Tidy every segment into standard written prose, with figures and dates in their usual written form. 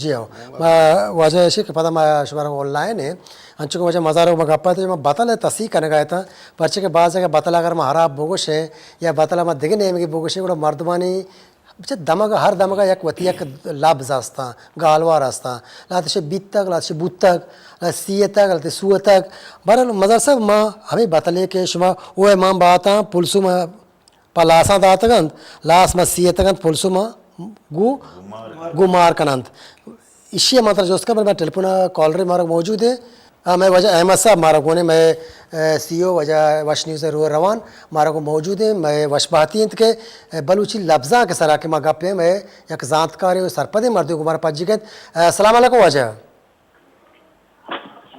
جی ہاں وجہ ایسی کہ پتہ میں شمار آن لائن ہے انچو کو وجہ مزاروں میں گپا تو میں بتل ہے تصحیح کرنے گیا تھا پرچے کے بعد ہے کہ بتل اگر میں ہراب بوگش ہے یا بتل میں دگنے میں بوگش ہے وہ مردمانی بچے دماغ ہر دماغ یک وتی یک لفظ استا گالوار استا لاتش بیت تک لاتش بوت تک سی تک لات سو تک برال مدرسہ ماں ہمیں بتلے کہ شما وہ امام باتا پلسو میں پلاساں داتگند لاس میں سی تگند پلسو میں گو مار کنند اسی مطلب جو اس کا میں ٹیلیفون کالر مارا موجود ہے میں وجہ احمد صاحب مارا کو نے میں سی او وجہ وش نیوز رو روان مارا کو موجود ہے میں وش بہتی ہیں کہ بلوچی لفظاں کے سرا کے ماں گپے میں یک ذاتکار سرپدے مردوں کو مارا پجی گئے السلام علیکم وجہ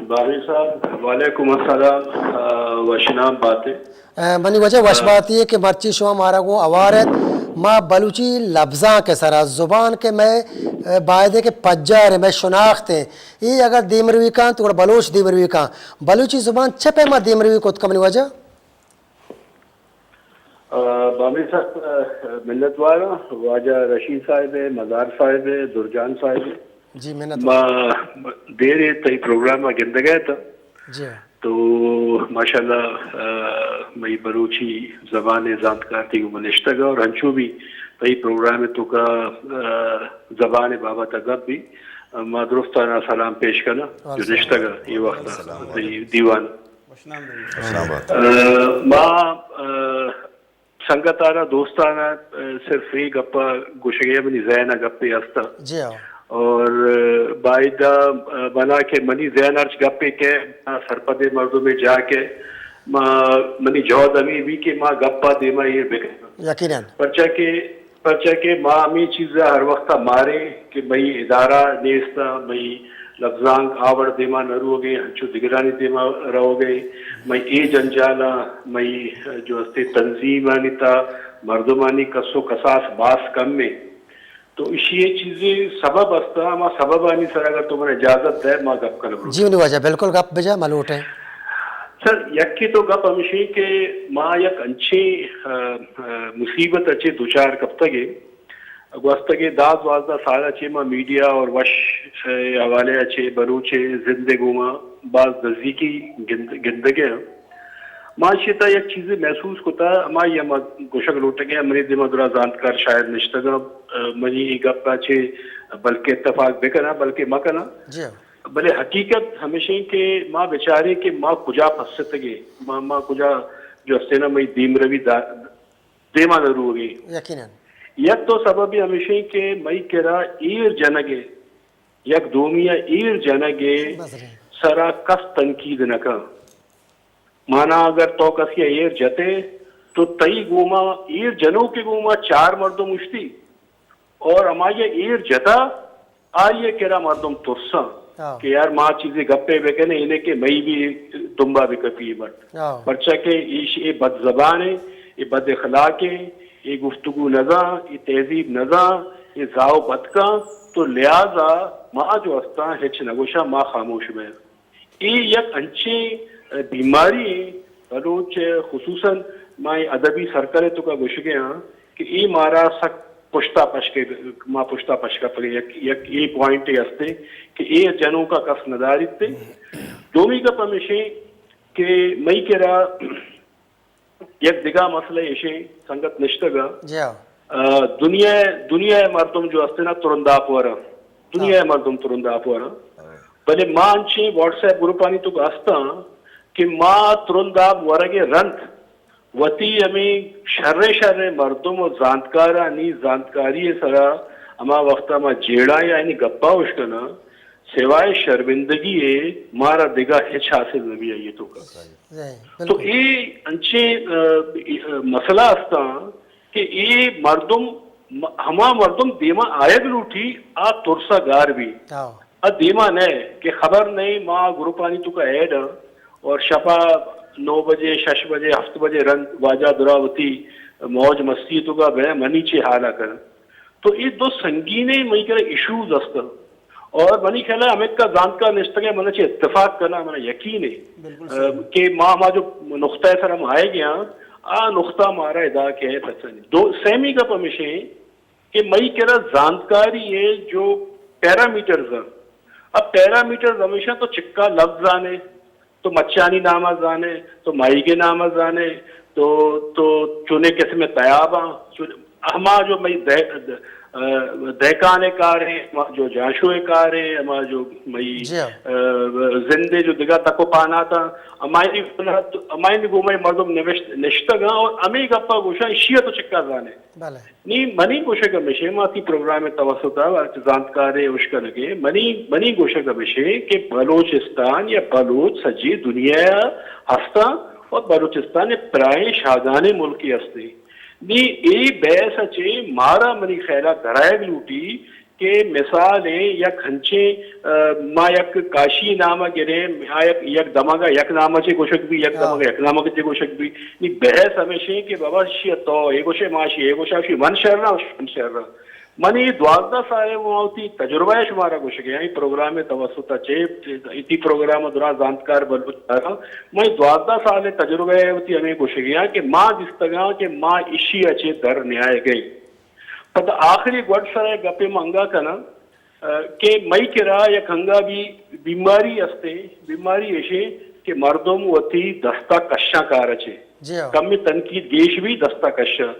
بابی صاحب وعلیکم السلام وشنام باتیں منی وجہ وش بات یہ کہ مرچی شما مارا کو عوارت ماں بلوچی لفظاں کے سرا زبان کے میں باعدے کے پجار میں شناخت ہیں یہ اگر دیمروی کان تو بلوچ دیمروی کان بلوچی زبان چپے ماں دیمروی کو کمنی وجہ بابی صاحب ملت والا واجہ رشید صاحب ہے مزار صاحب ہے درجان صاحب ہے جی محنت دیر تئی پروگرام میں گند گیا تھا جی تو ماشاءاللہ میں بلوچی زبان ذاتکار تھی منشتہ گا اور ہنچو بھی تئی پروگرام تو کا زبان بابا تگب بھی ما درستانہ سلام پیش کرنا جو نشتہ گا یہ وقت دیوان ماں سنگتارا دوستانہ صرف یہ گپا گوشگیا منی زینہ گپے ہستا جی ہاں اور باعدہ بنا کے منی زین ارچ گپے کے سرپدے مردوں میں جا کے منی جواد امی بھی کہ ماں گپا دے ماں یہ بکر یقیناً پرچہ کے ماں امی چیزیں ہر وقت مارے کہ بھئی ادارہ نیستا بھئی لفظانگ آوڑ دیما نہ رو گئے ہنچو دگرانی دیما رو گئے میں اے جنجالا میں جو استے تنظیمانی تا مردمانی کسو کساس باس کم میں تو اسی یہ چیزیں سبب استا ما سبب آنی سر اگر تمہیں اجازت دے ما گپ کر برو جی انہی وجہ بالکل گپ بجا ملوٹ ہے سر یکی تو گپ ہمشی کہ ما یک انچی مصیبت اچھے دوچار کب تگے گوستگے داد وازدہ سالہ چھے ما میڈیا اور وش حوالے اچھے بروچے زندگوں ما بعض نزدیکی گندگے ہیں معاشیتا یک چیزیں محسوس کوتا ما یہ گوشک لوٹے گئے امری دیما درہ زانتکار شاید نشتگا منی گپ چھے بلکہ اتفاق بکنا بلکہ مکنا جی بلے حقیقت ہمیشہ کہ ماں بیچارے کہ ماں کجا پستے ماں کجا جو استینا میں دیم روی دیما نرو ہوگی یقیناً یک تو سبب ہمیشہ کہ میں کرا ایر جنگے یک دومیا ایر جنگے سرا کس تنقید نکا مانا اگر تو کسی ایر جتے تو تئی گوما ایر جنوں کے گوما چار مردم مشتی اور ہمارے ایر جتا آئیے کرا مردم ترسا کہ یار ماں چیزیں گپے بکنے انہیں کہ میں بھی دنبا بھی کپی بٹ پرچہ کہ یہ بد زبان ہے یہ بد اخلاق ہے یہ گفتگو نزا یہ تہذیب نزا یہ زاو بدکا تو لہذا ماں جو استا ہچ نگوشا ماں خاموش میں یہ یک انچے بیماری بلوچ خصوصاً ماں ادبی سرکرے تو کا گوشگے ہاں کہ یہ مارا سک پشتا پشکے ماں پشتا پشکا پڑے یک یہ پوائنٹ ہستے کہ یہ جنوں کا کس نداری تے دومی کا پمیشے کہ میں کرا یک دگا مسئلہ ایشے سنگت نشتگا دنیا مردم جو ہستے نا ترندا پورا دنیا مردم ترندا پورا بلے ماں انچے واٹس ایپ گروپانی تو ہستا کہ ماں ترندا ورگے رنت وتی ہمیں شر مردم و زانتکارا نی زانتکاری سرا اما وقتا ما جیڑا یا یعنی گپا اشکنا سوائے شرمندگی ہے مارا دگا ہچ حاصل نبی آئیے تو کا تو یہ انچے مسئلہ استا کہ یہ مردم ہما مردم دیما آیگ لوٹی آ ترسا گار بھی دیما نئے کہ خبر نہیں ماں گروپانی تو کا ایڈ اور شپا 9 بجے 6 بجے 7 بجے رنگ واجہ دراوتی موج مستی تو کا بے منی چے حالا کر تو یہ دو سنگینے میں کرے ایشوز استا اور منی خیال ہے ہمیں کا جانکار نشتگے منہ چے اتفاق کرنا منہ یقین ہے کہ ماں جو نقطہ سر ہم آئے گیا نقطہ مارا ادا کے ہے دو سیمی کا پمیشے کہ میں کرا جانکاری ہے جو पैरामीटर्स हैं. अब पैरामीटर्स हमेशा तो चिक्का लफ्ज आने, तो मच्चानी नामज आने, तो माई के नामज आने, तो चुने किस्म तयाबा हमा जो मई दहकाने कार है, जो जाशुए कार है, हमा जो मई जिंदे जो दिगा तको पाना था अमायनी गुमाई मर्दम निश्तगा और अमी गप्पा गोशा शिया तो चिक्का जाने नी मनी गोशा विषय माती प्रोग्राम में तवसुता जानकारे उश्का लगे मनी गोशा का विषय के बलोचिस्तान या बलोच सजी दुनिया हस्ता और बलोचिस्तान प्राय शादाने मुल्की हस्ते नी ए बैस अचे मारा मनी खैला धरायग लूटी के मिसाले या खंचे मा यक काशी नामा गिरे यक दमागा यक नामा चे गोशक भी यक दमागा यक नामा के गोशक भी नी बहस हमेशा के बाबा शिया तो एगोशे माशी एगोशाशी मन शर्रा मनी द्वारदा सारे वावती तजुर्बा शुमारा गोशक यही प्रोग्राम में तवसुता चे इति प्रोग्राम दुरा जानकार बलुचारा मैं द्वारदा साले तजुर्बावती हमें गोशक या कि माँ जिस्तगा के माँ इशी अचे दर न्याय गई पत आखिरी गड सराय गपे मंगा कना के मई किरा या खंगा भी बीमारी असते बीमारी ऐसे कि मर्दों वती दस्ता कशा कार अचे कम तनकीद गेश भी दस्ता कशा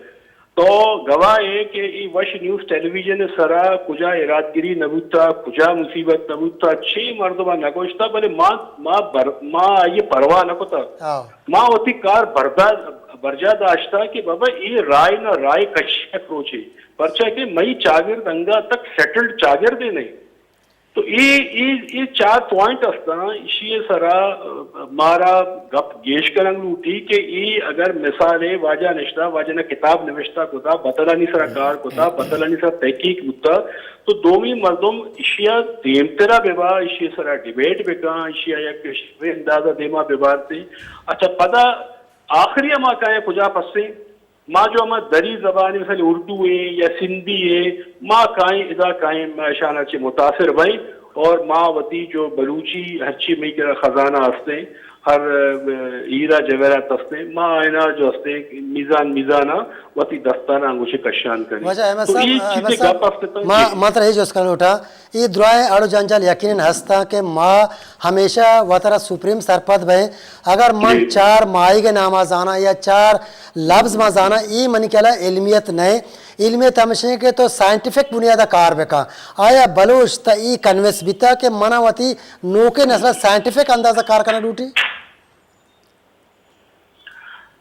तो गवाह है कि ये वश न्यूज टेलीविजन सरा कुजा इरादगिरी नबूता कुजा मुसीबत नबूता अच्छी मर्दबा नगोश्ता भले माँ ये परवाह न कोता माँ होती कार बरजादाश्ता कि बाबा ये राय ना राय कश्य अप्रोच है परचा के मई चागिर दंगा तक सेटल्ड चागिर दे नहीं तो ये चार पॉइंट असता इसी सरा मारा गप गेश करंग लूटी के ये अगर मिसाले वाजा निश्ता वाजा ना किताब निविष्टा कोता बतलानी सरा कार कोता बतलानी सरा तहकीक मुद्दा तो दोमी मर्दों इशिया देमतरा विवाह इसी सरा डिबेट बेका इशिया या किसी अंदाजा देमा विवादते अच्छा पता आखिरी अमा का है कुजा पस्से माँ जो हमारा दरी जबान मिसाल उर्दू है या सिंधी है माँ काएं इदा काएं शाना चे मुतासिर भाई और माँ वती जो बलूची हच्ची मई के खजाना हस्ते हर हीरा जवेरात हस्ते माँ आयना जो हस्ते मीजाना वती दस्ताना अंगुशे कशान करें तो ये चीजें गप हस्ते तो मात्र ये जो उसका उठा ये दुआएं आड़ो जंजाल यकीनन हस्ता के माँ हमेशा वतरा सुप्रीम सरपद भय अगर मन चार माई के नामा जाना या चार लफ्ज में जाना ये मन कहला इल्मियत नए इल्मियत हमेशा के तो साइंटिफिक बुनियादा कार बेका आया बलोच ता ई कन्वेंस बिता के मनावती नोके नसला साइंटिफिक अंदाजा कार करना ड्यूटी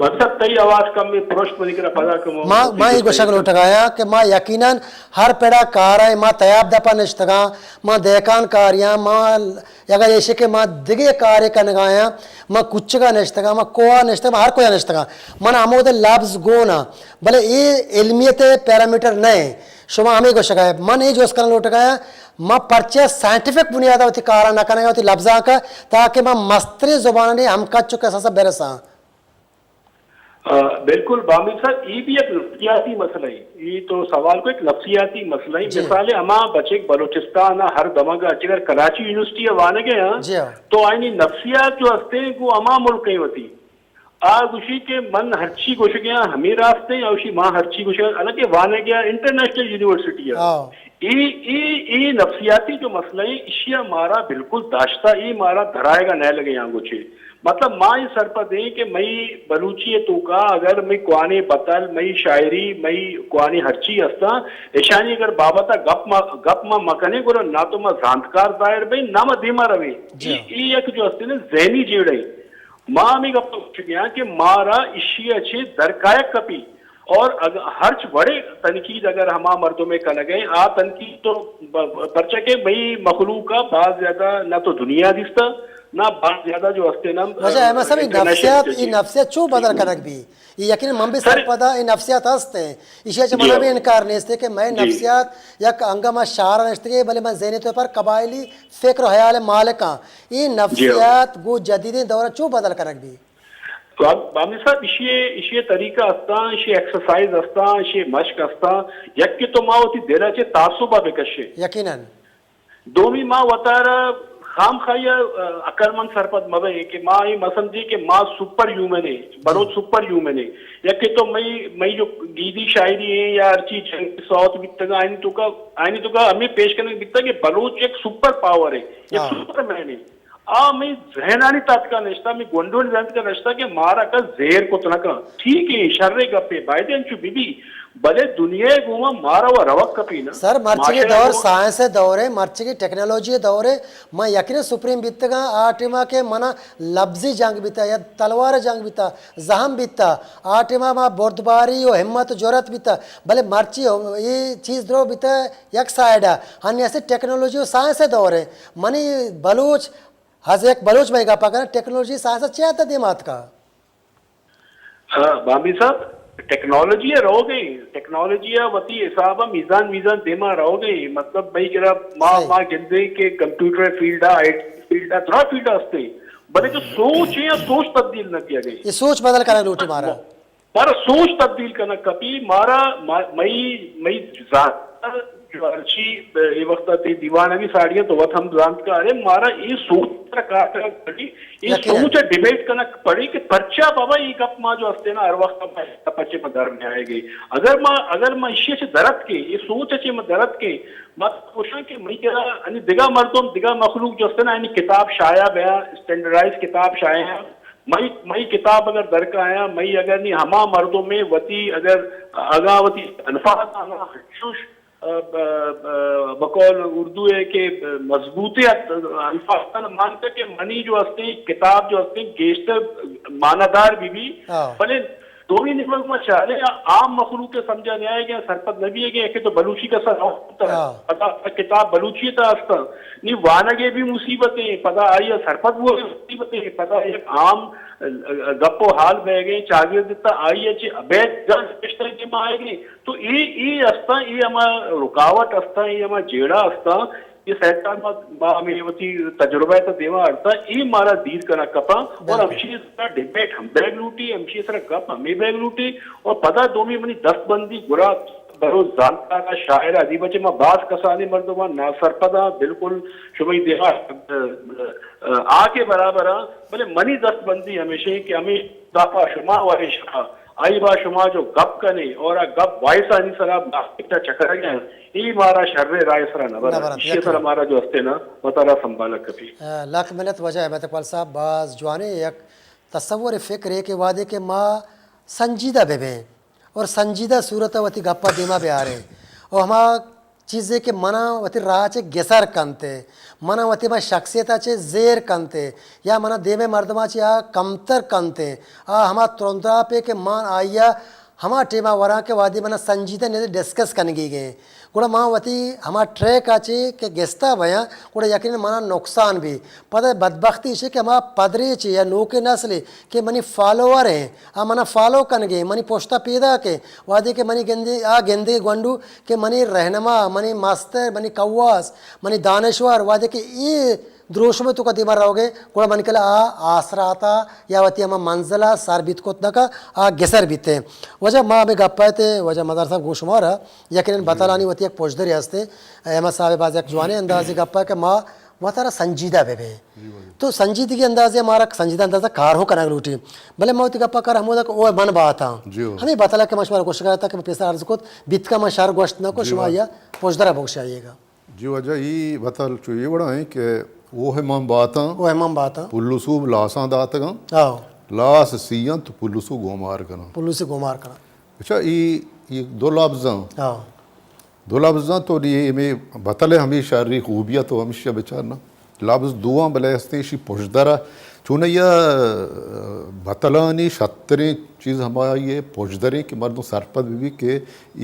मतलब तई आवाज कम में पुरुष बनी कर पता कम माँ ये गोशक उठगाया कि माँ यकीनन हर पेड़ा कार है माँ तयाब दपा निश्तगा माँ देकान कारियाँ माँ अगर ऐसे के माँ दिगे कार्य कनगाया माँ कुछ का निश्तगा माँ कोआ निश्तगा हर कोई निश्तगा मन आमोद लफ्ज गोना भले ये इल्मियत पैरामीटर नए शुमा हमें गोशक है मन ये जो उसका उठगाया माँ पर्चे साइंटिफिक बुनियादा होती कारा न करने होती लफ्जा का ताकि माँ मस्तरी जुबान ने हम कच चुके ऐसा बेरसा बिल्कुल बामिर साहब ये भी एक नफ्सियाती मसला है ये तो सवाल को एक नफ्सियाती मसला है मिसाले अमा बचे बलोचिस्तान हर दमगा अगर कराची यूनिवर्सिटी वाने गया तो आईनी नफ्सियात जो हस्ते वो अमा मुल्क कहीं होती आग उसी के मन हर्ची गोश गया हमें रास्ते या उसी माँ हर्ची गोश अलग वाने गया इंटरनेशनल यूनिवर्सिटी है ये नफ्सियाती जो मसला है इशिया मारा बिल्कुल दाश्ता ये मारा धराएगा न लगे यहाँ कुछ मतलब माँ ये सर पर दे कि मई बलूची तो का अगर मैं कुआने बतल मई शायरी मई कुआने हर्ची हस्ता ईशानी अगर बाबा था गप मा मकने को ना तो मैं जानकार दायर भाई ना मैं धीमा रवे ये एक जो हस्ते ने जहनी जीड़े माँ में गप गया कि मारा इशी अच्छे दरकायक कपी और हर्च बड़े तनकीद अगर हमा मर्दों में कर गए आ तनकीद तो पर्चा के भाई मखलूक का बहुत ज्यादा ना तो दुनिया दिसता ना बहुत ज्यादा जो हस्ते ना वजह है सब नफ्सियत चू बदल करक भी ये यकीन मन भी सर पता ये नफ्सियत हस्ते इसे मना भी इनकार नहीं इसते कि मैं नफ्सियत या अंगमा शार नहीं भले मैं ज़हनी तौर पर कबायली फिक्र ख्याल मालिका ये नफ्सियत गो जदीदी दौर चू बदल करक भी बामी साहब इशे तरीका असता इशे एक्सरसाइज असता इशे मश्क असता यक्की तो माँ होती देराचे तासुबा बेकशे यकीनन दोमी माँ वतार खाम खाया अकलमंद सरपत मवे कि माँ ये मसमझी कि माँ सुपर ह्यूमन है, बरोज सुपर ह्यूमन है। या कि तो मई जो गीदी शायरी है या हर चीज साउथ बिकता आईनी तो का हमें पेश करने बिकता कि बलोच एक सुपर पावर है, एक सुपर मैन है। मैं जहनानी तात का नश्ता मैं गोंडोल जानत का नश्ता कि मारा का जेर को तना का ठीक है शर्रे गप्पे बायदे अंचु बीबी भले दुनिया घूमा मारा हुआ रवक कपी ना सर मर्ची के दौर साइंस दौर है, मर्ची की टेक्नोलॉजी दौर है। मैं यकीन सुप्रीम बीतगा आटिमा के मना लफ्जी जंग बीता या तलवार जंग बीता जहम बीता आटिमा मा बोर्दबारी और हिम्मत जोरत बीता भले मर्ची हो ये चीज़ दो बीता एक साइड है अन्य ऐसे टेक्नोलॉजी और साइंस दौर है मनी बलूच हज एक बलूच में का टेक्नोलॉजी साइंस चाहता दिमाग का। हाँ बाबी साहब टेक्नोलॉजी रहो गई टेक्नोलॉजी वती हिसाब मीजान देमा रहो गई मतलब भाई करा माँ गिंदे के कंप्यूटर फील्ड फील्ड थोड़ा फील्ड असते बने जो सोच है या सोच तब्दील न किया गई ये सोच बदल करना लूटी मारा सोच तब्दील करना कभी मारा मई जो अर्ची ये वक्त थी दीवाना की साड़ियां तो वत हम जानत का अरे मारा ये सोच पड़ी ये सोच डिबेट करना पड़ी कि पर्चा बाबा ये कप माँ जो हस्ते ना हर वक्त पर्चे में दर में आएगी अगर मैं इश्य से दरद के ये सोच अच्छे में दरद के मत पूछा कि मैं क्या यानी दिगा मर्दों दिगा मखलूक जो हस्ते ना यानी किताब शाया बया स्टैंडर्डाइज किताब शाया मई किताब अगर दर का आया मई अगर नहीं हमा मर्दों में वती अगर अगावती अनफात बकौल उर्दू है कि मजबूती अल्फाज मानते कि मनी जो हस्ते किताब जो हस्ते गेस्टर मानादार भी भले दो ही निकल में चाहे आम मखलूक के समझा नहीं आएगा सरपत नबी है कि तो बलूची का सर पता किताब बलूची था हस्ता नहीं वानगे भी मुसीबतें पता आई सरपत वो मुसीबतें पता एक आम गप्पो हाल बह गए चागिर दिता आई अच्छे अवैध जल में आएगी तो ये अस्ता ये हमारा रुकावट अस्ता ये हमारा जेड़ा अस्ता ये सहकार तजुर्बा तो देवा अर्था ये मारा दीद करा कपा और हमशी डिबेट हम बैग लूटी हमशी गप हमें बैग लूटी और पता दो में मनी 10 बंदी बुरा बरोज जानता का शायर अदीब बच्चे में बास कसाने मर्दों ना सरपदा बिल्कुल शुभ देवा आके बराबर भले मनी 10 बंदी हमेशा कि हमें दाफा शुमा वाले शा आई बा शुमा जो गप कने और गप वायसा नहीं सराब चकर गया ये मारा शर्रे राय सरा नबर ये सर हमारा जो हस्ते ना बतारा संभाला कभी लाख मिनट वजह है मेतकपाल साहब बाज जवाने एक तस्वुर फिक्र है कि वादे के माँ संजीदा बेबे और संजीदा सूरत वती गप्पा दिमा बे आ रहे और हमारा चीज़ें के मना वती राचे गेसर कंते मना वती मा शख्सियताचे जेर कंते या मना देवे मर्दमाचे आ कमतर कंते आ हमा तुरंतरा पे के मान आया हमा टेमा वरा के वादी मना संजीदा ने डिस्कस करने गए गुड़ा माँ वती हमा ट्रैक आचे के गेस्ता भया गुड़ा यकीन मना नुकसान भी पता बदबख्ती से कि हमा पदरे चे या नोके नस्ले के मनी फॉलोअर हैं आ मना फॉलो कन गए मनी पोस्टा पैदा के वादे के मनी गेंदे आ गेंदे गंडू के मनी रहनमा मनी मास्टर मनी कव्वास मनी दानश्वर वादे के ये द्रोश में तो का दिमाग रहोगे गुड़ा मन के आसरा आता या वती हम मंजला सार बीत को का आ गेसर बीते वजह माँ हमें गप्पा थे वजह मदार साहब गोशुमार यकीन बतालानी वती एक पोजदरी हंसते अहमद साहब बाज एक जवाने अंदाजे गप्पा के माँ वह तारा संजीदा बेबे तो संजीदगी के अंदाजे हमारा संजीदा अंदाजा कार हो करा लूटी भले मैं गप्पा कर हम वो मन बात हमें बताला कि मशवरा को शिकायत था कि पैसा अर्ज को बीत का मशार गोश्त न को शुमाया पोजदरा बोक्ष आइएगा जी वजह ये बता चाहिए बड़ा है कि वो है मम बाता पुल्लुसू लासा दात का लास सियां तो पुल्लुसू गोमार करना पुल्लुसू गोमार करना अच्छा ये दो लफ्ज़ तो ये में बतले हमें शारी खूबिया तो हमेशा बेचारना लफ्ज़ दुआ बले हस्ते शी पोजदरा चुने या बतलानी शतरे चीज़ हमारा ये पोजदरे के मर्दों सरपद भी के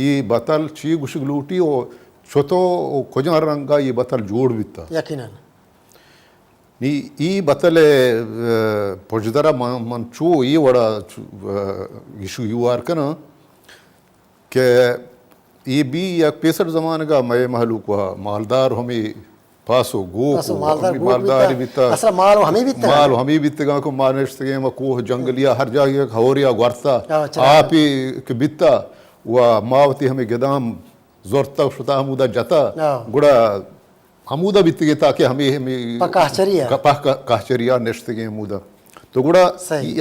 ये बतल ची गुशगलूटी और छोटो खोजा रंगा ये बतल जोड़ बीता यकीनन ಈ ಬತ್ತಲೆ ಪೊಜ್ದರ ಮಂಚು ಈ ವಡ इशू यू आर कना के ये भी एक 65 ज़माने का मैं महलूक हुआ मालदार हमें पासो गो मालदार बीता असल माल हमें बीतगा को मारने में कोह जंगलिया हर जगह खवरिया गर्ता आप ही के बीता वह मावती हमें गदाम जोरता शुता मुदा जता गुड़ा amuda bittige taaki hame Pakahchariya. kahchariya neshtige amuda to guda Sahi.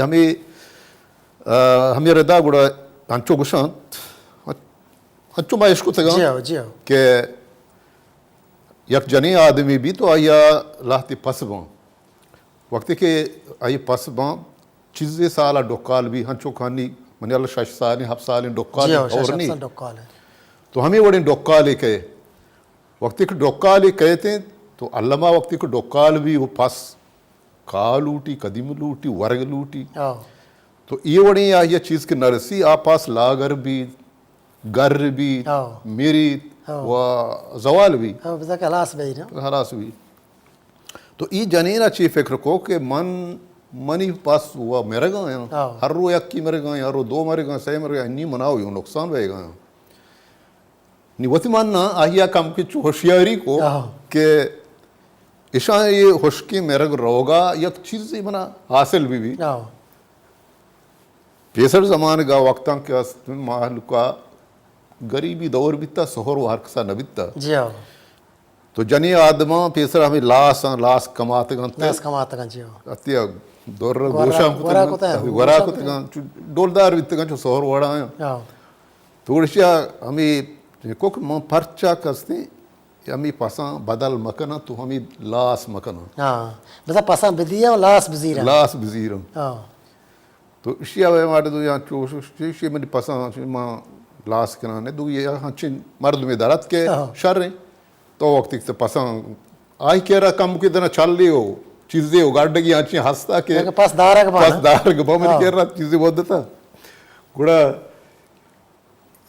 hame reda guda ancho gushant ancho ma ishku taga جی ہو کہ یک جنی آدمی بھی تو آیا لاہتی پسباں وقتی کہ آئی پسباں چیزیں سالا ڈوکال بھی ہنچو کھانی منی اللہ شش سالیں ہف سالیں ڈوکال جی ہو اور نہیں شاشن ڈوکال ہے تو ہمیں وڑیں ڈوکالے کہے وقتی کہ ڈوکالے کہتے ہیں تو علامہ وقتی کہ ڈوکال بھی وہ پس کھا لوٹی قدیم لوٹی ورگ لوٹی تو یہ وڑیں یہ چیز کے نرسی آپاس لاگر بھی گر بھی میری و زوال بھی بذا کہ لاس بھئی نا حراس بھی تو یہ جنین اچھی فکر کو کہ منی پاس ہوا میرے گا ہیں ہر رو یکی میرے گا ہیں ہر رو دو میرے گا سی میرے گا نہیں مناؤ یوں نقصان بھائی گا ہیں نہیں وقتی ماننا آہیا کام کی ہوشیاری کو کہ اشاں یہ ہوشکی میرے گا روگا یک چیز ہی منا حاصل بھی پیسر زمان کا وقتاں کے محل کا غریبی دور بیتا سہر و حرکسا نبیتا جی ہو تو جنی آدماں پیسر ہمیں لاس کماتے گا لاس کماتے گا جی ہو اتیا دور گوشام گورا کو تگا ڈولدار بیتا گا چو سہر وڑا ہیں توڑشیا ہمیں کوک ماں پرچا کستے ہمیں پاساں بدل مکنا تو ہمیں لاس مکنا بذا پاساں بدیا و لاس بزیرہ لاس بزیرم تو اشیا وے مارے دو یہاں چوشی منی پاساں ماں لاس کرانے دو یہ ہنچن مرد میں درد کے شر ہیں تو وقت سے پسند آئی کہہ رہا کم کی طرح چل لی ہو چیزیں ہو گاڑ گی آنچیں ہستا کہ پاس دارہ کے با میں کہہ رہا چیزیں بہت دیتا گوڑا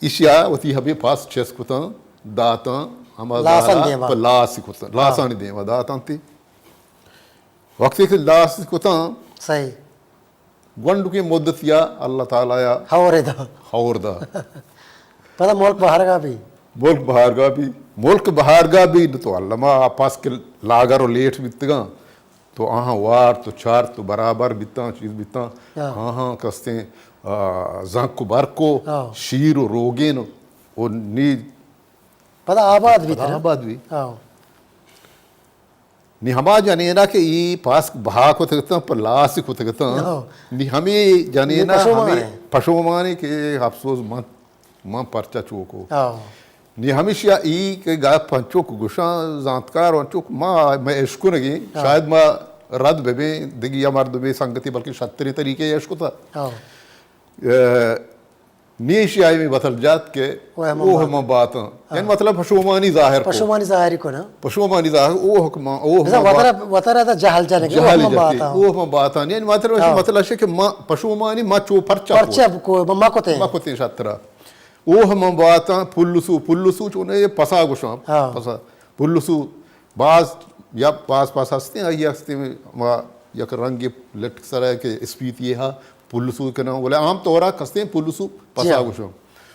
اشیا وتی ہمیں پاس چیس کتا داتا ہما دارا پر لاس کتا لاسانی دیما داتا تی وقت سے لاس کتا صحیح گونڈ کی مدت یا اللہ تعالیٰ یا حور دا پتہ ملک باہر کا بھی ملک باہر کا بھی تو علامہ آپاس کے لاگر و لیٹ بیتگاں تو آہاں وار تو چار تو برابر بیتاں چیز بیتاں آہاں کستے زنک برکو شیر و روگین و نید پتہ آباد بھی تھا آباد بھی نی ہما جانینا کہ یہ پاس بہا کو تکتا پر لاس کو تکتا نی ہمیں جانینا ہمیں پشومانی کے افسوس ماں پرچا چوکو نی ہمیشہ ای کہ گا پنچو کو گشاں زانتکار وانچو ماں میں عشقو نگی شاید ماں رد بے بے دگی یا مرد بے سنگتی بلکہ شتری طریقے عشقو تھا نیشی آئی میں بطل جات کے اوہ ہم باتاں یعنی مطلب پشومانی ظاہر کو پشومانی ظاہری کو نا پشومانی ظاہر اوہ حکمان وطرہ دا جہل جانے گا اوہ ہم باتاں یعنی مطلب ہے کہ پشومانی ماں چو پرچا کو ماں کو تے شترہ اوہ ہم باتاں پلسو چونے یہ پسا گوشاں پسا پلسو باز یا پاس ہستے ہیں آئی ہستے میں یک رنگی لٹک سر ہے کہ اسپیت یہ ہاں پلسو کے نام بولے عام طورا کستے ہیں پلسو پسا گوشاں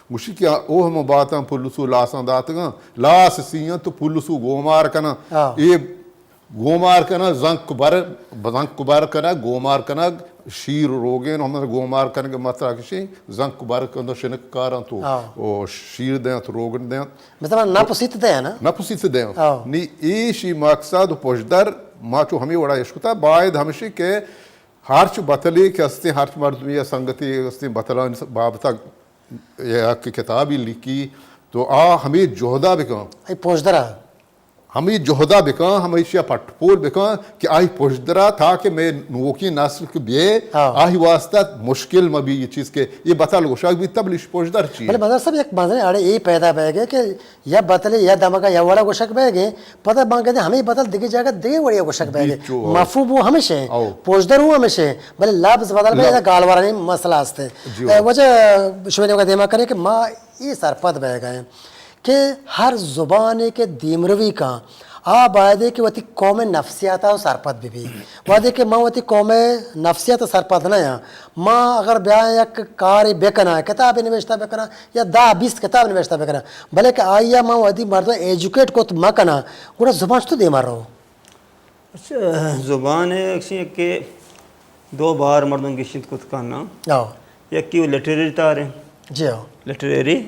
گوشی کیا اوہ ہم باتاں پلسو لاساں داتگاں لاس سیاں تو پلسو گومار کنا یہ گومار کنا زنک بر کنا گومار کنا شیر روگین ہم گومار کنا کے مطرح کشی زنک بر کنا شنک کاراں تو شیر دیں تو روگن دیں مثلا نپسیت دیں نا نپسیت دیں نی ایشی مقصد پوشدر ما چو ہمیں وڑا عشقتا باید ہمشی کہ ہرچ بطلی کہ استے ہرچ مردمی یا سنگتی استے بطلان بابتا ایک کتابی لکھی تو ہمیں جہدہ بکاں پوشدرہ ہمیں جہدہ بکاں ہمیں شیعہ پٹ پول بکاں کہ آئی پوشدرہ تھا کہ میں نوکی نسل کے بیئے آئی واسطہ مشکل میں بھی یہ چیز کے یہ بطل گوشاک بھی تب لیش پوشدر چیئے بلے مدر صاحب ایک بانزنے آڑے یہ پیدا بے گئے کہ یا بطلے یا دمگا یا وڑا گوشک بے گئے پتہ بانگے دے ہمیں بطل دگی جاگہ دگی وڑیا گوشک بے گئے مفہوم وہ ہمیشہ پوشدر ہوں ہمیشہ بلے لابز بدل بے گالوارا نہیں مسئلہ آستے وجہ شویدے کا دیمہ کرے کہ ماں یہ سرپد بے گئے کہ ہر زبان کے دیمروی کا آبادے کہ وتی قوم نفسیاتا و سرپد بھی وادے کہ ماں وتی قوم نفسیات سرپد نہ یا ماں اگر بیان یک کاری بکنا کتاب نوشتہ بکنا یا 10-20 کتاب نوشتہ بکنا بلے کہ آئیا ماں ودی مردوں ایجوکیٹ کو تو مکنا گوڑا زبان تو دے مار رہو اچھا زبان ہے اکسی کہ دو بار مردوں کی شد کو تکانا یک کی وہ لٹریری تاریں جی ہو لٹریری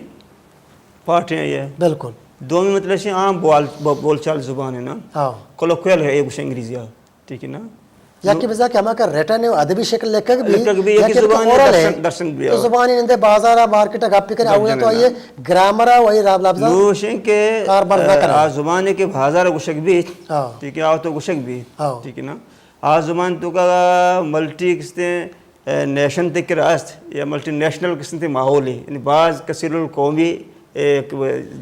پارٹیں یہ بالکل دومی مطلب ہے عام بول چال زبان ہے نا ہاں کولوکویل ہے ایک انگریزی ہے ٹھیک ہے نا یا کہ بزا کہ ہما کا ریٹن ہے ادبی شکل لکھک بھی یا کہ زبان درسن بھی تو زبانی نندے بازارا مارکیٹ گپ کرے اویا تو یہ گرامر وہی لفظ نوشن کے زبان کے بازار گشک بھی ٹھیک ہے تو گشک بھی ٹھیک ہے نا زبان تو کا ملٹی قسطیں نیشن تک راست یا ملٹی نیشنل قسم کے ماحول ہے یعنی بعض کثیر القومی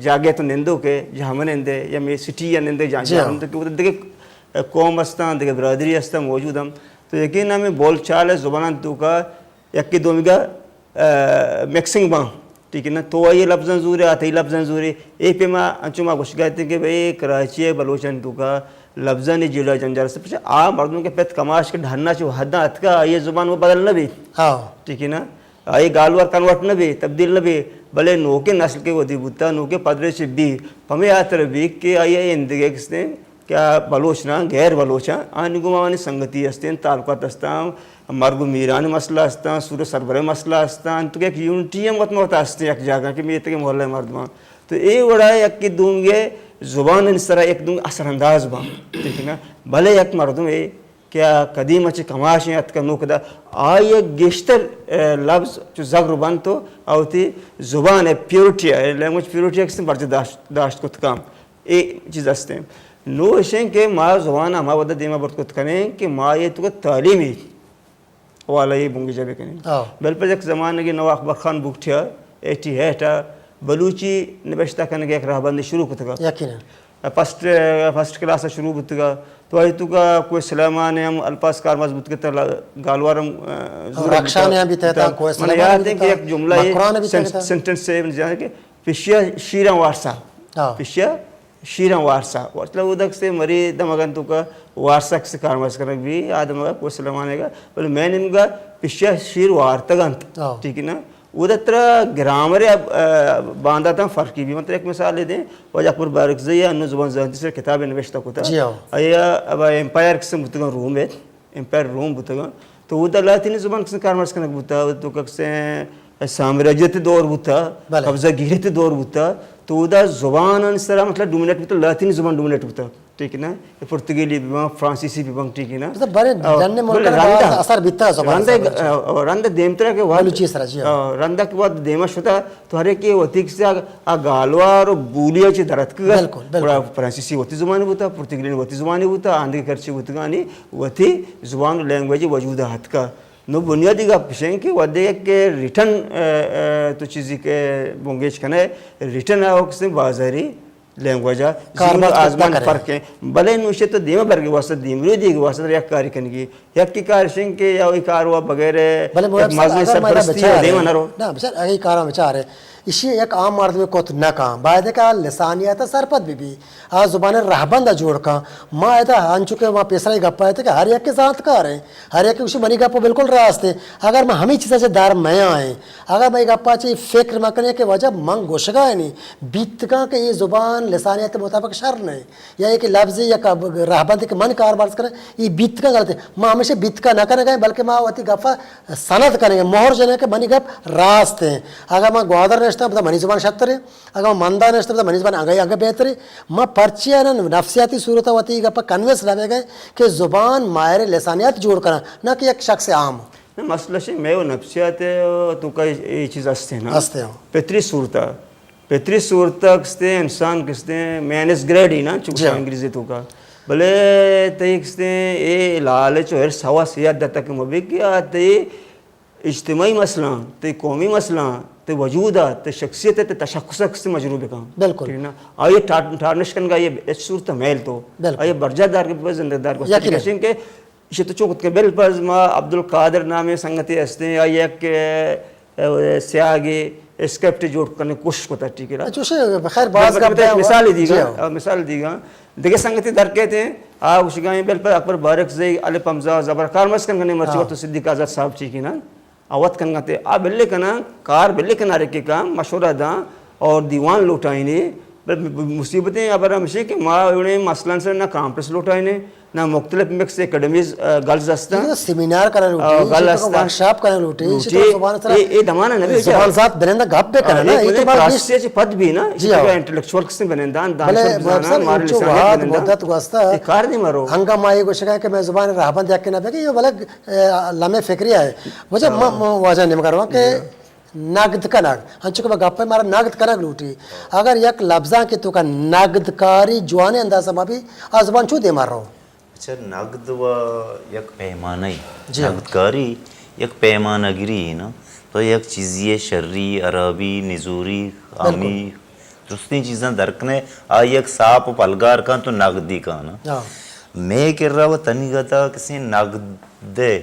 جاگے تو نندو کے جہاں من نندے یا میں سٹی یا نندے جہاں ہم تو دیکھے قوم استان دیکھے برادری استان موجود ہم تو یقین ہمیں بول چال ہے زبان تو کا یکی دومی کا میکسنگ باں ٹھیک ہے نا تو یہ لفظ ضروری آتے ہی لفظ ضروری ایک پہ میں انچو گوش گئے تھے کہ بھئی کراچی بلوچن تو کا لفظہ نہیں جیلا جنجار سے پچھا مردوں کے پیت کماش کے ڈھاننا چاہو حدہ اتکا یہ زبان وہ بدل نہ بھی ٹھیک ہے نا یہ گالوار کنورٹ نہ بھی تبدیل نہ بھی بلے نو کے نسل کے وہ دی بوتا نو کے پدرے سے بھی ہمیں آتر بھی کہ آئیے اندگے کس نے کیا بلوچنا غیر بلوچا آنی گمانی سنگتی استین تعلقات استان مرگو میران مسئلہ استان سور سربرہ مسئلہ استان تو ایک یونٹی ہم وقت موتا استین ایک جاگا کہ میں یہ محلہ مردمان تو یہ وڑا ہے ایک کی دوں گے زبان اس طرح ایک دوں اثر انداز بان ٹھیک ہے نا بھلے ایک مردم ہے کیا قدیم اچھے کماش ہیں اتکا نو کدا آئیے گشتر لفظ جو زگر بان تو آوتی زبان ہے پیورٹی ہے لینگویج پیورٹی ہے کسی برج داشت کت کام ایک چیز استے ہیں نو اشیں کہ ما زبان ہما ودا دیما برد کت کنے کہ ما یہ تو تعلیمی والا یہ بونگی جبے کنے بل پر ایک زمانے کی نو اکبر خان بکٹیا 88 بلوچی نبشتہ کرنے کے ایک راہبندی شروع کتا گا یقینا فرسٹ کلاس شروع کتا گا تو آئی تو کا کوئی سلامان ہے ہم الپاس کار مضبوط کتا گالوارم رکشان ہے بھی تیتا کوئی سلامان ہے یاد ہے کہ ایک جملہ ہے سنٹنس سے جانے کہ پشیا شیران وارسا پشیا شیران وارسا مطلب ادھک سے مری دمگن تو کا وارسا کسی کارماز کرنے بھی آدم گا کوئی سلامان ہے گا بلے میں نے گا پشیا شیر وارتگنت ٹھیک ہے نا ادھر طرح گرامر باندھا تھا فرقی بھی مطلب ایک مثال لے دیں وجہ اکبر بارکزی انو زبان زہنتی سے کتاب نوشتہ کتا آیا اب امپائر قسم بھتا گا روم ہے امپائر روم بھتا گا تو ادھر لاطینی زبان قسم کارمرز کنک بھتا تو کسی سامراجیت دور بھتا قبضہ گیرت دور بھتا تو ادھر زبان اس طرح مطلب ڈومینیٹ بھتا لاطینی زبان ڈومینیٹ بھتا ٹھیک ہے نا پرتگالی بھی بھتا فرانسیسی بھی بھتا ٹھیک ہے نا بڑے جننے ملک کا اثر بیتا ہے زبان رندہ دیمترہ کے بعد رندہ کے بعد دیمش ہوتا تو ہر ایک یہ ہوتی کسی گالوار و بولیا چی درد کا فرانسیسی ہوتی زبانی ہوتا پرتگالی ہوتی زبانی ہوتا آندھے کرچی ہوتی گانی ہوتی زبان لینگویج وجود ہاتھ کا نو بنیادی کا پشیں کہ وہ دیکھ کہ ریٹن تو چیزی کے بونگیش کنے ریٹن ہے وہ کسی بازاری لینگویجا زیون آزمان فرق ہیں بلے نوشے تو دیمہ برگی واسطہ دیمری دیگی واسطہ یک کاری کنگی یک کی کارشن کے یا وہی کار ہوا بغیر مازنی سرپرستی یا دیمہ نہ رو نا بچار اگئی کارا بچار ہے اسی ایک عام مرد میں کوت نہ کام باید ہے کہ لسانیات سرپت بھی زبان رہبند جوڑ کا ماں ایتا ہن چکے وہاں پیسرائی گپا ہے کہ ہر ایک کے ذات کار ہیں ہر ایک اسی منی گپا بالکل راستے اگر میں ہمیں چیزیں سے دار میں آئیں اگر میں گپا چاہیے فکر مکنے کے وجہ منگ گوشگا ہے نہیں بیت کا کہ یہ زبان لسانیات مطابق شر نہیں یا ایک لفظی یا رہبند کے من کار بارس کریں یہ بیت کا غلط ہے ماں ہمیشہ بیت کا نہ کرنے گئے بلکہ ماں ہوتی گپا سند کریں گے مہر جنے کے منی گپ راستے ہیں اگر ماں گوادر نشتا بتا منی زبان شتر ہے اگر مندہ نشتا بتا منی زبان آگے بہتر ہے ماں پرچی ہے نا نفسیاتی صورت ہوتی گپا کنوینس رہے گئے کہ زبان ماہر لسانیات جوڑ کرنا نہ کہ ایک شخص عام مسئلہ ہے میں وہ نفسیات تو کا یہ چیز ہستے ہیں ہستے ہیں پیتری صورتہ کستے انسان کستے مینس گریڈ ہی نا چونکہ انگریزی تو کا بلے تی کستے اے لالچ و حرص ہوا سیاد دتا کہ مبی کیا تی اجتماعی مسئلہ تی قومی مسئلہ تی وجودات تی شخصیت تی تشخص کستے مجروب کام بالکل آئیے ٹارنش کنگا یہ صورت میل تو آئیے برجہ دار کے پاس زندہ دار کو سکتے کہ اسے تو چوکت کے بل پر ما عبدالقادر نامی سنگتی ہستے ہیں آئیے کہ سیاگی اسکرپٹ جوڑ کرنے کوشش کو تھا ٹھیک ہے چوشے بخیر باز کا مثال دی گا دیکھے سنگتی در کہتے ہیں اس گاہیں بل پر اکبر بارک زی علی پمزا زبر کار مس کنگنے مرچی وقت صدیق آزاد صاحب ٹھیک ہے نا آوت کنگتے بلے کنا کار بلے کنارے کے کام مشورہ دا اور دیوان لوٹائیں मुसीबतें अब हमसे कि माँ उन्हें मसलन से ना कांपस लुटाइने ना मुख्तलिफ मिक्स एकेडमीज गर्ल्स हस्ता सेमिनार करने लूटी गल हस्ता वर्कशॉप करने लूटी ये दमाना ना भी जुबान साथ बनेंदा गप पे करना ना ये तो बात प्रास्य पद भी ना इंटेलेक्चुअल किस्म बनेंदा भले मकसद मार जो बात मुद्दत वास्ता ये कार नहीं मारो हंगा माई को शिकायत कि मैं जुबान राहबंद या के ना पे ये भले लम्हे फिक्रिया है मुझे वाजा नहीं करवा कि नगद का नग हंचुक में गप्पे मारा नगद का नग लूटी अगर एक लफ्जा के तो का नगदकारी जुआने अंदाज़ में भी आज़बान चू दे मार रहा हूँ अच्छा नगद व एक पैमाना ही नगदकारी एक पैमानागिरी है ना तो एक चीज़ ये शर्री अरबी निजूरी आमी दूसरी चीज़ें दरकने आ एक साप पलगार का तो नगदी का ना मैं कह रहा वो तनिगता किसी नगदे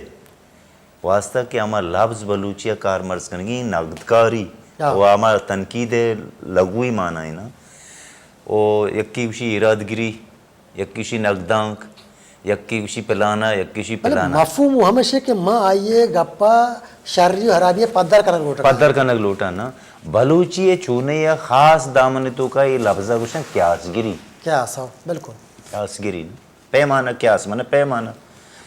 वास्ता कि हमारा लफ्ज़ बलूचिया कार मर्ज करेंगी नगदकारी वो हमारा तनकीद लगुई माना है ना वो यक्की उसी इरादगिरी यक्की उसी नगदांक यक्की उसी पिलाना यक्की उसी पिलाना मफहूम हमेशा कि माँ आइए गप्पा शर्री हराबी पद्दर करना लोटा ना बलूची ये चूने या खास दामनतों का ये लफ्ज़ा कुछ क्यासगिरी क्या सा बिल्कुल क्यासगिरी पैमाना क्यास माने पैमाना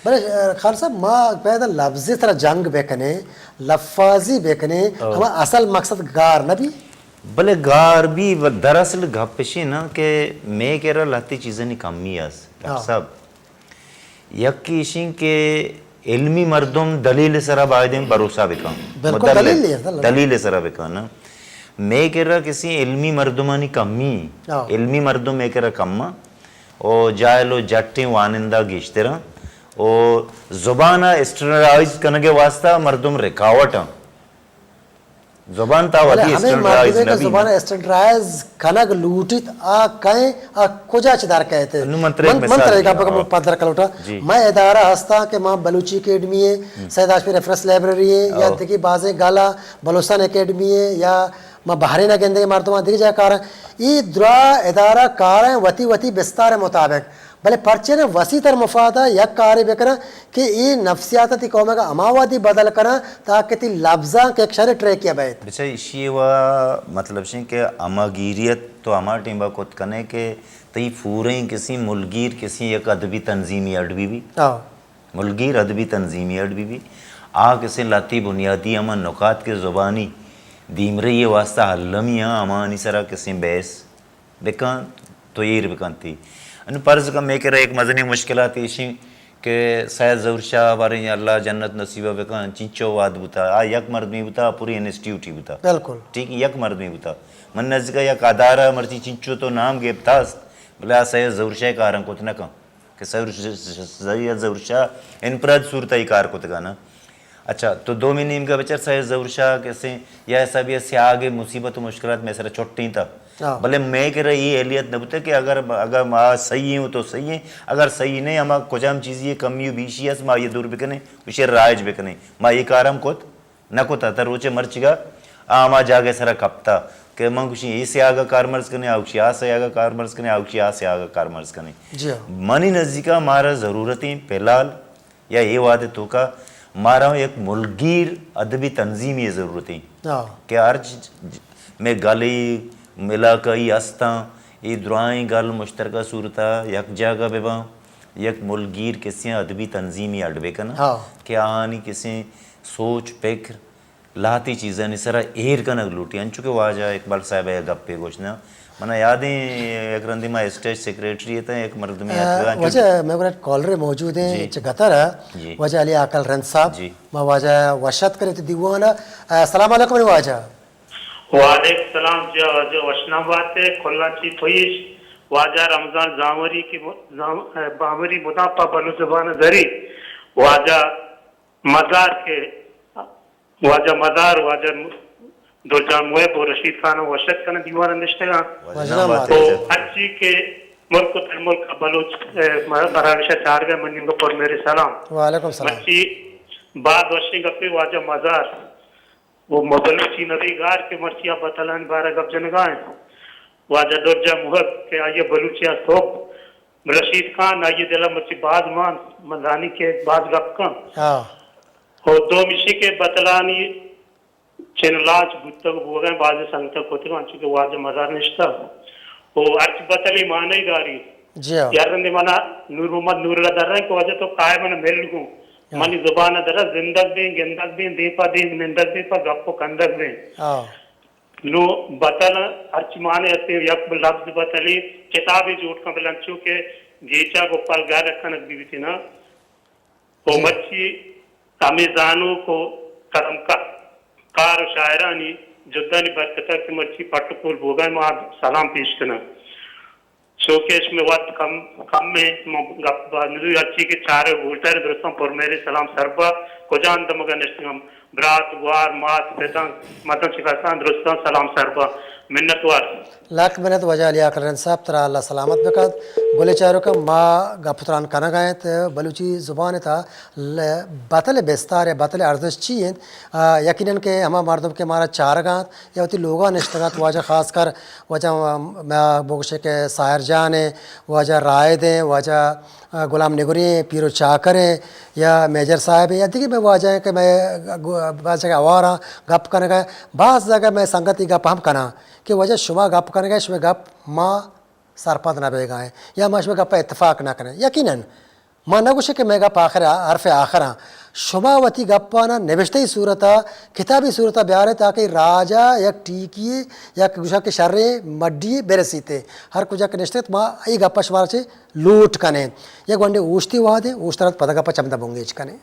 बड़े खान साहब माँ पैदा लफ्ज़ी तरह जंग बेकने लफाजी बेकने हमारा असल मकसद गार ना भी भले गार भी दरअसल घपशी ना कि मैं कह रहा लाती चीज़ें नहीं कमी आस सब यक्की इशिं के इल्मी मर्दम दलील सरा बायदें भरोसा बिका दलील सरा बिका ना मैं कह रहा किसी इल्मी मर्दमानी कमी इल्मी मर्दम मैं कह रहा कम्मा और जाए लो जट्टी वानिंदा गिश्ते रहा और ज़ुबाना स्टैंडर्डाइज करने के वास्ता मर्दम रिकावट हैं ज़ुबान तावादी स्टैंडर्डाइज नबी ज़ुबान स्टैंडर्डाइज कनक लूटित आ कहीं आ कुजा चिदार कहते हैं मंत्र का पदर कलोटा मैं इदारा हस्ता के माँ बलूची एकेडमी है सैयद आशमी रेफरेंस लाइब्रेरी है या देखी बाज़े गाला बलोचिस्तान एकेडमी है या माँ बहरीन के मर्दमा दिख जाए कार ये द्रा इदारा कार वती वती बिस्तार मुताबिक भले पर्चे ने वसी तर मुफादा यक कार्य बेकना कि ये नफ्सियाती कौम का अमावादी बदल करना ताकि ती लफ्ज़ा के अक्षर ट्रैक किया बैठ अच्छा इसी वा मतलब से कि अमागिरियत तो हमारे टीम बात करने के तई पूरे किसी मुलगीर किसी एक अदबी तंजीमी अडबी भी मुलगीर अदबी तंजीमी अडबी भी आ किसी लाती बुनियादी अमा नुकात के ज़ुबानी दीमरे ये वास्ता हल्लमिया अमानी सरा किसी बैस बेकान तो ये बेकान थी अन पर्ज का मैं कह रहा एक मजनी मुश्किलात इसी के सैयद ज़हूर शाह बारे अल्लाह जन्नत नसीबा बेकान चिंचो वाद बुता आ यक मर्द में बुता पूरी इंस्टीट्यूट ही बुता बिल्कुल ठीक यक मर्द में बुता मन नज़ का यक अदारा मर्जी चिंचो तो नाम गेप्तास बोले आ सैयद ज़हूर शाह कारं को ना कि सैयद ज़हूर शाह इनफराद सूरत ही कार को ना अच्छा तो दो महीने का बच्चा सैयद ज़हूर शाह कैसे या ऐसा भी ऐसे आगे मुसीबत और मुश्किलात में सर छोटी था भले मैं कह रहा ये एहलियत न बता कि अगर माँ सही हूँ तो सही है अगर सही नहीं हम कुछ चीज़ ये कमी बीशी है माँ ये दूर बिकने उसे राज बिकने माँ ये कारम कोत न कोता तर रोचे मर्चिगा माँ जागे सरा कपता कि माँ कुछ ये से आगा कार मर्ज करने आउशी आ से आगा कार मर्ज करने आउशी आ से आगा कार मर्ज करने मनी नज़दीका मारा ज़रूरतें फिलहाल या ये वादे तो का मारा एक मुलगीर अदबी तंजीम ये ज़रूरतें कि अर्ज में गाली मिला कई अस्ता ये दुआएं गल मुश्तरका सूरता यक जगह बेबा यक मुलगीर किसी अदबी तंजीमी अडबे का ना कि आनी किसी सोच फिक्र लाती चीज़ें नहीं सरा एर का नग लूटी अंचुके वाजा इकबाल साहब है गप्पे गोशना मना यादें एक रंदी में स्टेट सेक्रेटरी है तो एक मर्द में वजह मैं बोला कॉलर मौजूद हैं चगतर वजह अली आकल रंद साहब मैं वजह वशत करे तो दीवाना अस्सलाम वालेकुम वजह वालेकुम सलाम जो वशनाबाद से खुल्लाची थोइश वाजा रमजान जामरी की बामरी मुदाफा बलु ज़बान जरी वाजा मदार के वाजा मदार वाजा दुर्जा मुएब और रशीद खान वशत खान दीवान निश्तगा तो अच्छी के मुल्क मुल्क बलूच मरानिशा चार गए मनिंग पर मेरे सलाम वालेकुम सलाम अच्छी बाद वशिंग अपने वाजा मदार वो बलूची नबी गार के मर्चिया बतलान बारह गप जनगाएं वाजा दुर्जा मुहब के आइए बलूचिया थोप रशीद खान आइए दिला मर्ची बाद मान मंदानी के बाद गप का और दो मिशी के बतलानी चिनलाज बुत्तक बोगे बाज संगतक होते हैं चूँकि वाज मजार निश्ता वो अर्च बतली माने दारी جی ہاں यारन दे मना नूर मोहम्मद नूरुल्लाह दर्रा को वजह तो काय मन मेलगु मनी जुबान दर्रा जिंदग दे गिंदग दे दीपा दे निंदक दे पर गप्पो कंदक दे ہاں नो बतल अर्च माने अते यक लफ्ज बतली किताबी झूठ का बलंचू के गीचा को पल गा रखन भी थी ना वो मच्छी अमेजानों को करम का कार शायरानी जुद्दानी बरकता की मच्छी पटपुल भोगा में आप सलाम पेश करना शोकेश में वक्त कम में निधु अच्छी के चारे उल्टर दृश्यों पर मेरे सलाम सरबा कोजान दमगा निश्चिम ब्रात गुआर मात बेतन मतन शिकासान दृश्यों सलाम सरबा मिन्नतवार लाख मिनट वजह लिया करन साहब तरा अल्लाह सलामत बकत बोले चारों का माँ गफुतरान कना गए तो बलूची ज़ुबान था बतल बेस्तार है बतल अर्जश चीन यकीनन के हम मर्दों के मारा चार गात या होती लोगा निश्तगात वजह ख़ास कर वजह बोगशे के सायर जान है वजह रायद हैं वजह गुलाम निगरी हैं पीरो चाकर हैं या मेजर साहब हैं या देखिए मैं वजह कि मैं बाज़ जगह आवारा गप करने गए बाज़ जगह मैं संगति गप हम कना कि वजह शुमा गप करने गए शुमा गप माँ सरपद ना बेगाएं या माँ शुमा गप इत्तेफाक ना करें यकीनन माँ ना कुछ कि मैं गप आखिर हरफ आखिर शुमावती गप्पाना निविष्ट ही सूरत किताबी सूरत ब्यार है ताकि राजा या टीकी या कुछ के शर्रे मड्डी बेरसीते हर कुछ के निश्चित माँ ये गप्पा शुमार से लूट कने एक वंडे ऊष्टी वादे ऊष्टरत पद गप्पा चमदा बोंगेज कने